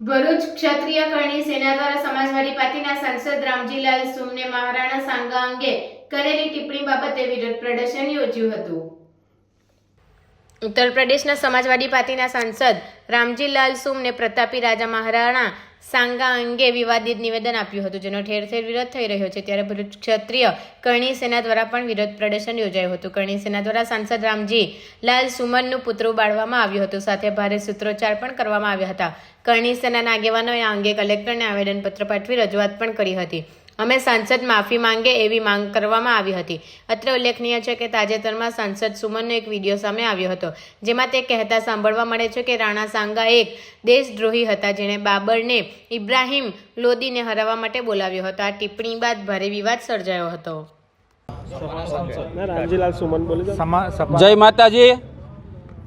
ભરૂચ ક્ષત્રિય કરણી સેના દ્વારા સમાજવાદી પાર્ટીના સાંસદ રામજીલાલ સુમને મહારાણા સાંગા અંગે કરેલી ટિપ્પણી બાબતે વિરોધ પ્રદર્શન યોજ્યું હતું। ઉત્તર પ્રદેશના સમાજવાદી પાર્ટીના સાંસદ રામજીલાલ સુમને પ્રતાપી રાજા મહારાણા સાંગા અંગે વિવાદિત નિવેદન આપ્યું હતું, જેનો ઠેર ઠેર વિરોધ થઈ રહ્યો છે। ત્યારે ભરૂચ ક્ષત્રિય કરણી સેના દ્વારા પણ વિરોધ પ્રદર્શન યોજાયું હતું। કરણી સેના દ્વારા સાંસદ રામજીલાલ સુમનનું પુતળું બાળવામાં આવ્યું હતું, સાથે ભારે સૂત્રોચ્ચાર પણ કરવામાં આવ્યા હતા। કરણી સેનાના આગેવાનોએ આ અંગે કલેક્ટરને આવેદનપત્ર પાઠવી રજૂઆત પણ કરી હતી। અમે સાંસદ માફી માંગે એવી માંગ કરવામાં આવી હતી। અત્રે ઉલ્લેખનીય છે કે તાજેતરમાં સાંસદ સુમનનો એક વિડીયો સામે આવ્યો હતો, જેમાં તે કહેતા સાંભળવા મળે છે કે રાણા સાંગા એક દેશદ્રોહી હતા, જેણે બાબરને ઇબ્રાહિમ લોદીને હરાવવા માટે બોલાવ્યો હતો। આ ટિપ્પણી બાદ ભારે વિવાદ સર્જાયો હતો। રામજીલાલ સુમન બોલે છે। જય માતાજી।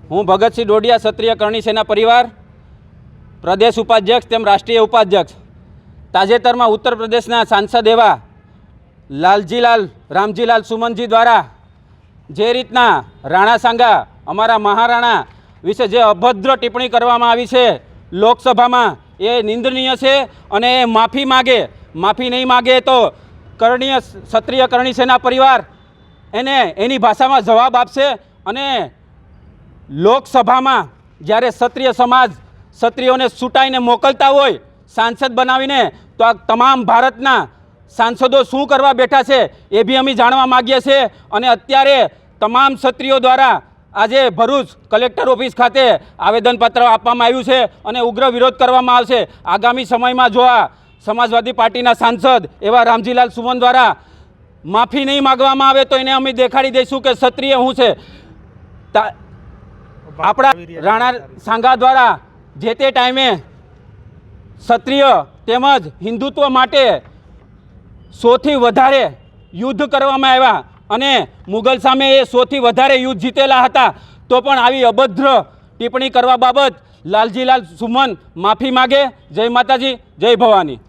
હું ભગતસિંહ ડોડિયા ક્ષત્રિય કરણી સેના પરિવાર પ્રદેશ ઉપાધ્યક્ષ તેમ રાષ્ટ્રીય ઉપાધ્યક્ષ તાજેતરમાં ઉત્તર પ્રદેશના સાંસદ એવા રામજીલાલ સુમનજી દ્વારા જે રીતના રાણા સાંગા અમારા મહારાણા વિશે જે અભદ્ર ટિપ્પણી કરવામાં આવી છે લોકસભામાં, એ નિંદનીય છે અને એ માફી નહીં માગે તો ક્ષત્રિય કરણી સેના પરિવાર એને એની ભાષામાં જવાબ આપશે। અને લોકસભામાં જ્યારે ક્ષત્રિય સમાજ ક્ષત્રિયોને છૂટાઈને મોકલતા હોય સાંસદ બનાવીને, તો આ તમામ ભારતના સાંસદો શું કરવા બેઠા છે એ બી અમે જાણવા માગીએ છીએ। અને અત્યારે તમામ ક્ષત્રિયો દ્વારા આજે ભરૂચ કલેક્ટર ઓફિસ ખાતે આવેદનપત્ર આપવામાં આવ્યું છે અને ઉગ્ર વિરોધ કરવામાં આવશે। આગામી સમયમાં જો આ સમાજવાદી પાર્ટીના સાંસદ એવા રામજીલાલ સુમન દ્વારા માફી નહીં માગવામાં આવે તો એને અમે દેખાડી દઈશું કે ક્ષત્રિય શું છે। આપણા રાણા સાંગા દ્વારા જે તે ટાઈમે ક્ષત્રિય તેમજ હિન્દુત્વ માટે સૌથી વધારે યુદ્ધ કરવામાં આવ્યા અને મુગલ સામે એ સૌથી વધારે યુદ્ધ જીતેલા હતા, તો પણ આવી અભદ્ર ટિપ્પણી કરવા બાબત લાલજીલાલ સુમન માફી માગે। જય માતાજી, જય ભવાની।